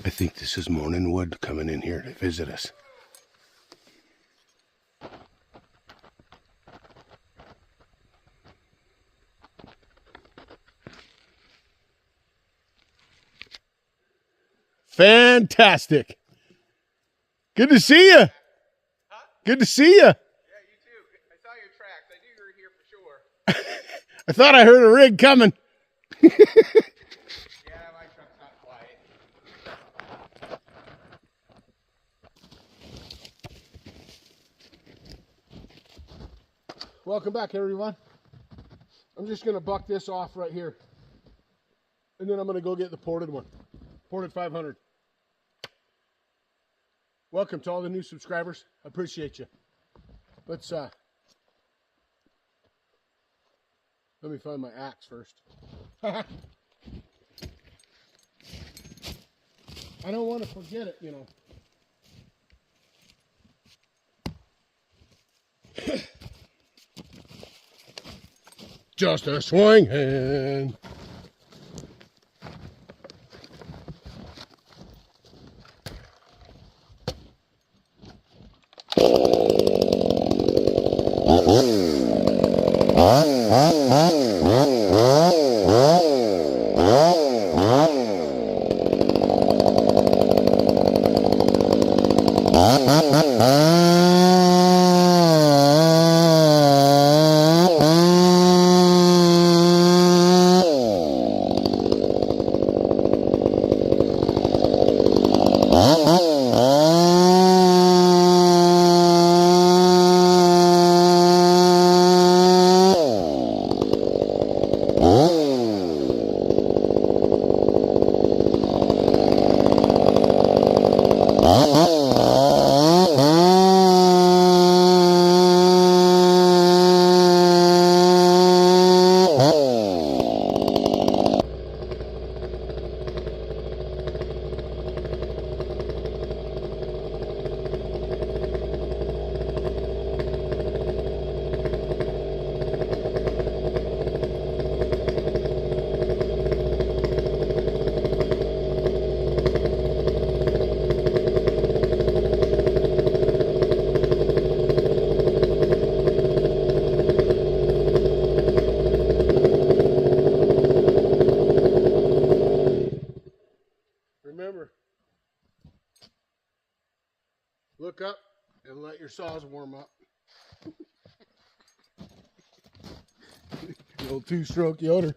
I think this is Morning Wood coming in here to visit us. Fantastic. Good to see you. Huh? Good to see you. Yeah, you too. I saw your tracks. I knew you were here for sure. I thought I heard a rig coming. Yeah, my truck's not quiet. Welcome back, everyone. I'm just going to buck this off right here. And then I'm going to go get the ported one. Ported 500. Welcome to all the new subscribers. I appreciate you. Let's let me find my axe first. I don't want to forget it, you know. Just a swinging. Remember, look up and let your saws warm up. The old two-stroke Yoder.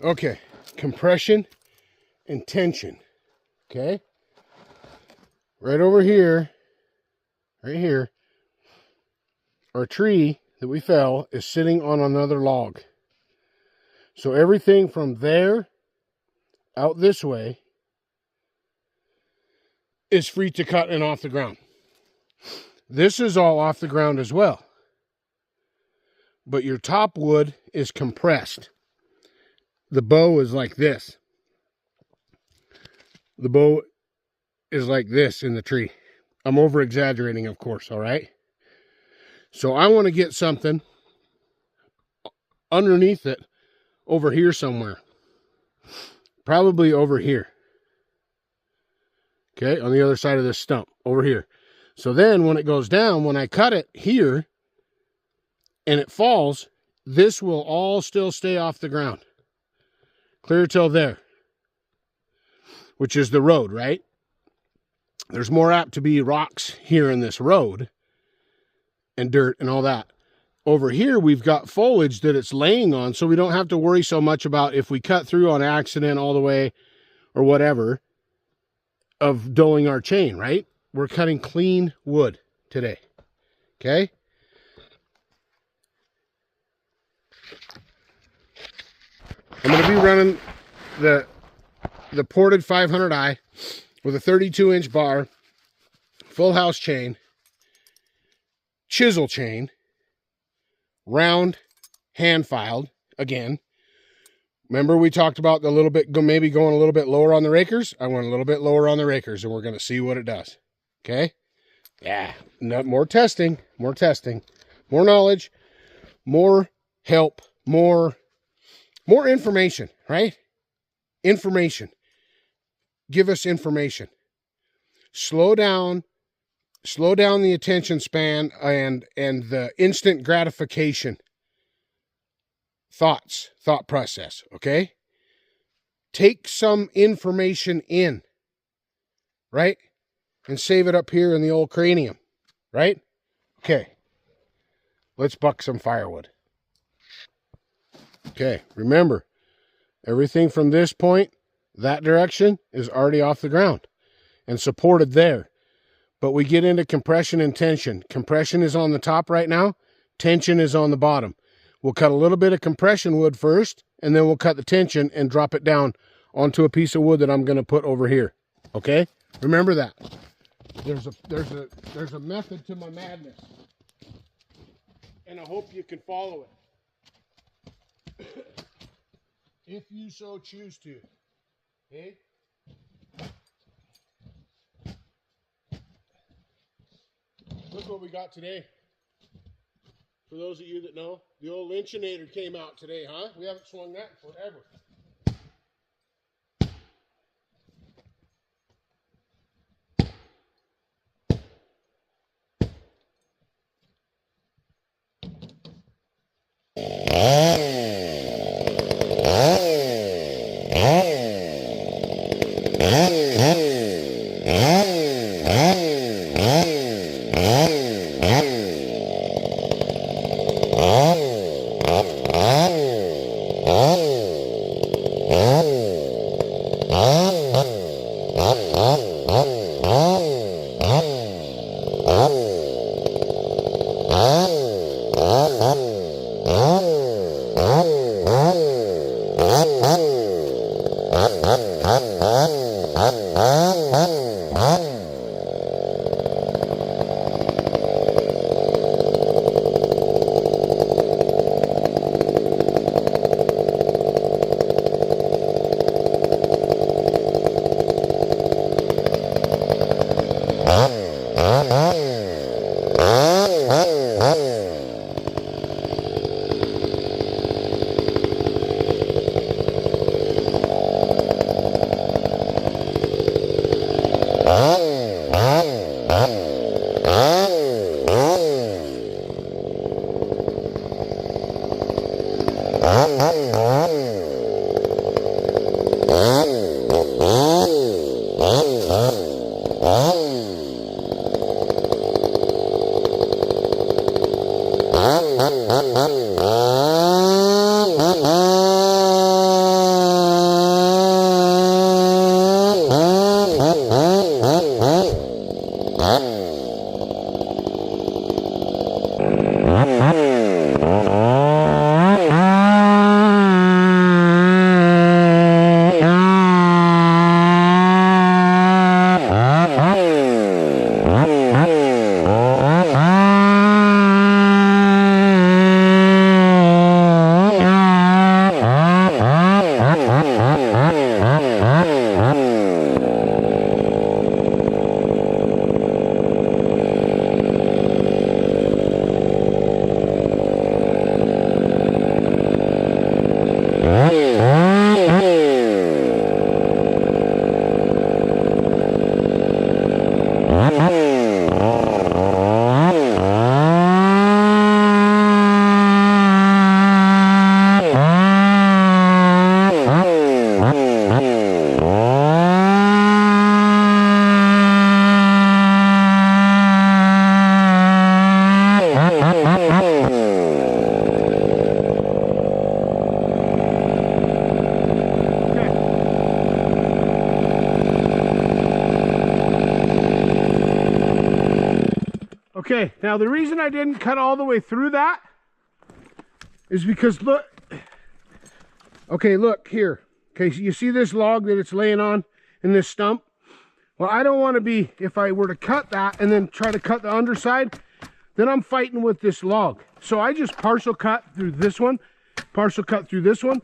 Okay, compression and tension. Okay, right over here, right here, our tree that we fell is sitting on another log. So everything from there out this way is free to cut and off the ground. This is all off the ground as well. But your top wood is compressed. The bow is like this. The bow is like this in the tree. I'm over exaggerating, of course, all right? So I want to get something underneath it over here somewhere. Probably over here. Okay, on the other side of this stump, over here. So then when it goes down, when I cut it here and it falls, this will all still stay off the ground. Clear till there, which is the road, right? There's more apt to be rocks here in this road and dirt and all that. Over here, we've got foliage that it's laying on, so we don't have to worry so much about if we cut through on accident all the way or whatever of dulling our chain, right? We're cutting clean wood today, okay? I'm going to be running the ported 500i with a 32-inch bar, full house chain, chisel chain, round, hand filed again. Remember we talked about the little bit, maybe going a little bit lower on the rakers? I went a little bit lower on the rakers, and we're going to see what it does. Okay? Yeah, more testing, more knowledge, more help, more information, right? Information. Give us information. Slow down the attention span and the instant gratification thought process, okay? Take some information in, right? And save it up here in the old cranium, right? Okay. Let's buck some firewood. Okay, remember, everything from this point, that direction, is already off the ground and supported there. But we get into compression and tension. Compression is on the top right now. Tension is on the bottom. We'll cut a little bit of compression wood first, and then we'll cut the tension and drop it down onto a piece of wood that I'm going to put over here. Okay? Remember that. There's a method to my madness. And I hope you can follow it. If you so choose to. Okay? Look what we got today. For those of you that know, the old lynchinator came out today, huh? We haven't swung that in forever. Okay, now the reason I didn't cut all the way through that is because look, okay, look here. Okay, so you see this log that it's laying on in this stump? Well, I don't want to be, if I were to cut that and then try to cut the underside, then I'm fighting with this log. So I just partial cut through this one, partial cut through this one,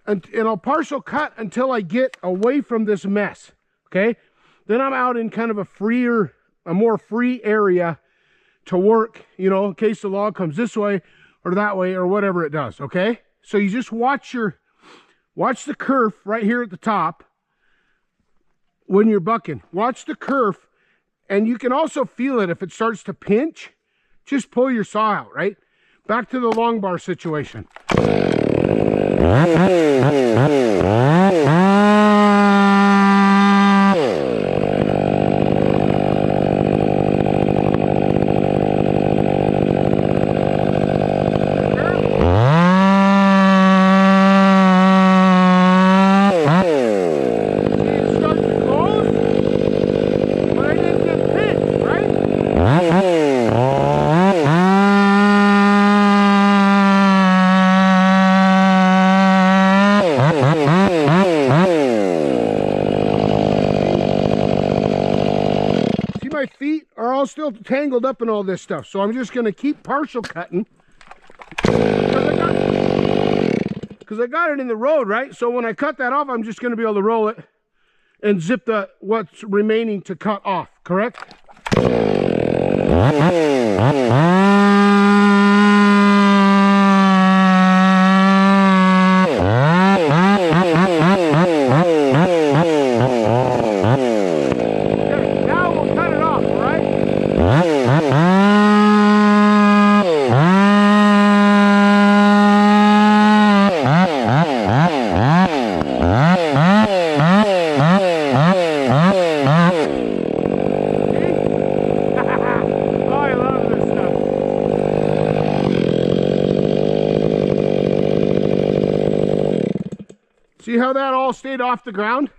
and I'll partial cut until I get away from this mess, okay? Then I'm out in kind of a more free area to work, you know, in case the log comes this way or that way or whatever it does, okay? So you just watch your Watch the kerf right here at the top when you're bucking. Watch the kerf, and you can also feel it if it starts to pinch. Just pull your saw out, right? Back to the long bar situation. My feet are all still tangled up in all this stuff, so I'm just going to keep partial cutting because I got it in the road, right? So when I cut that off, I'm just going to be able to roll it and zip the what's remaining to cut off, correct? See how that all stayed off the ground?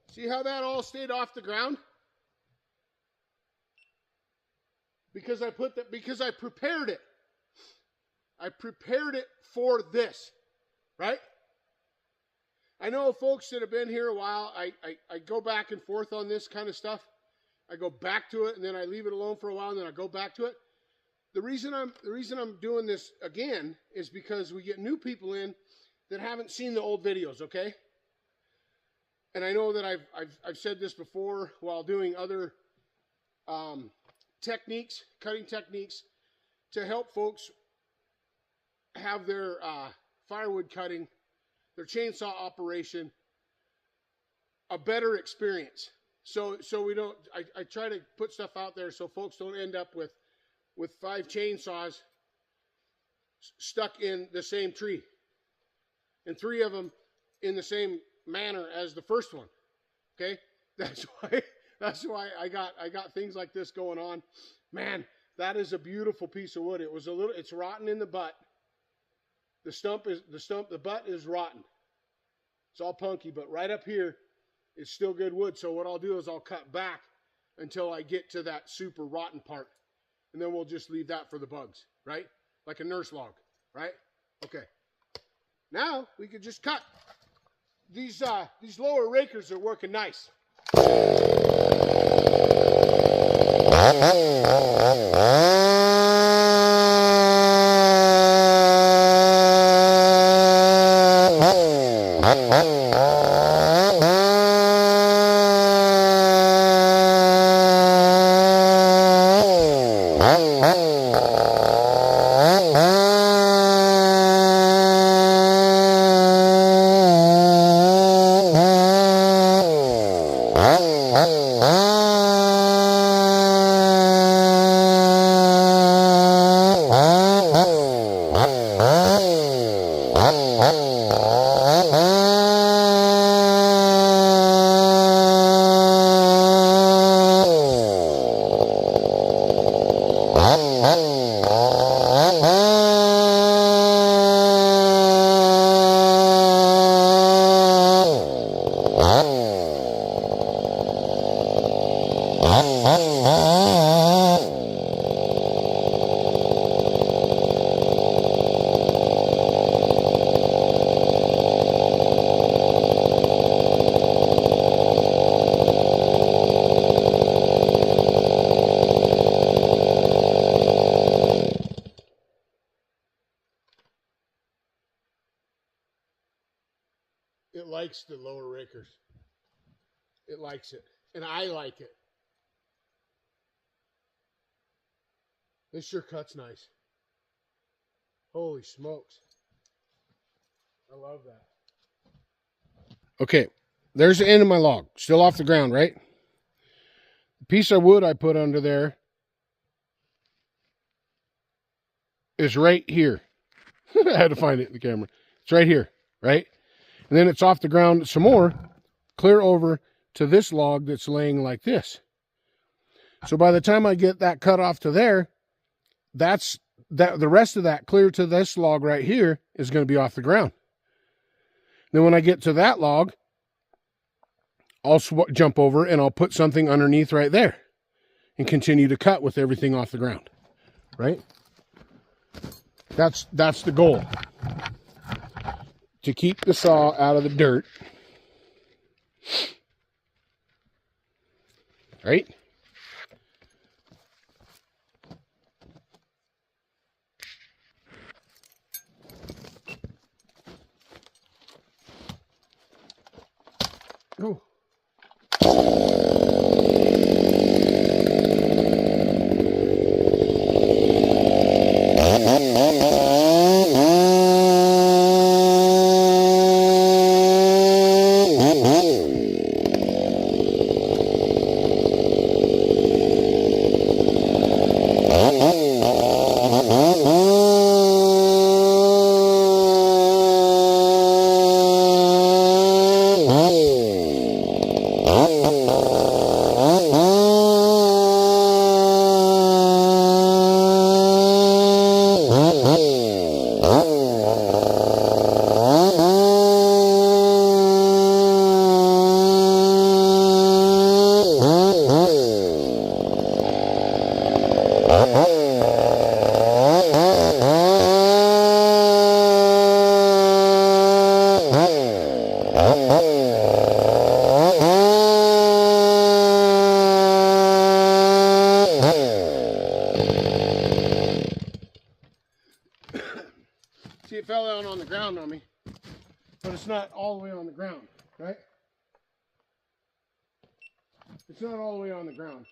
See how that all stayed off the ground? Because I prepared it. I prepared it for this, right? I know folks that have been here a while, I go back and forth on this kind of stuff. I go back to it and then I leave it alone for a while and then I go back to it. The reason I'm doing this again is because we get new people in that haven't seen the old videos, okay? And I know that I've said this before while doing other techniques, cutting techniques, to help folks have their firewood cutting, their chainsaw operation, a better experience. So we don't, I try to put stuff out there so folks don't end up with 5 chainsaws stuck in the same tree and 3 of them in the same manner as the first one. Okay, that's why I got things like this going on. Man, that is a beautiful piece of wood. It's rotten in the butt. The butt is rotten. It's all punky, but right up here is still good wood. So what I'll do is I'll cut back until I get to that super rotten part, and then we'll just leave that for the bugs, right? Like a nurse log, right? Okay. Now we can just cut. These lower rakers are working nice. It likes the lower rakers. It likes it. And I like it. This sure cuts nice. Holy smokes. I love that. Okay, there's the end of my log. Still off the ground, right? The piece of wood I put under there is right here. I had to find it in the camera. It's right here, right? And then it's off the ground some more, clear over to this log that's laying like this. So by the time I get that cut off to there, the rest of that clear to this log right here is going to be off the ground. Then when I get to that log, I'll jump over and I'll put something underneath right there and continue to cut with everything off the ground, right? That's the goal. To keep the saw out of the dirt, right? Oh. See, it fell down on the ground on me, but it's not all the way on the ground, right? It's not all the way on the ground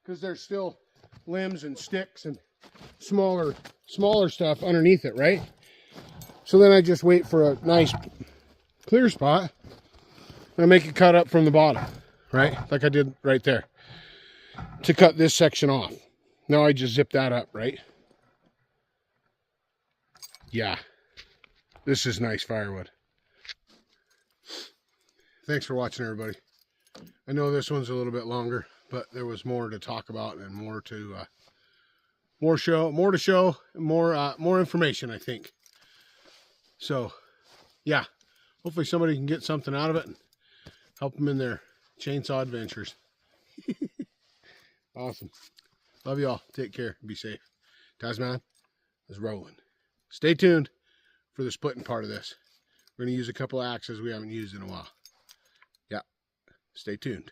because there's still limbs and sticks and smaller stuff underneath it, right? So then I just wait for a nice clear spot and I make a cut up from the bottom, right? Like I did right there to cut this section off. Now I just zip that up, right? Yeah. This is nice firewood. Thanks for watching, everybody. I know this one's a little bit longer, but there was more to talk about and more to show, more information, I think. So, yeah, hopefully somebody can get something out of it and help them in their chainsaw adventures. Awesome. Love you all. Take care. Be safe. TazMan is rolling. Stay tuned for the splitting part of this. We're going to use a couple of axes we haven't used in a while. Yeah. Stay tuned.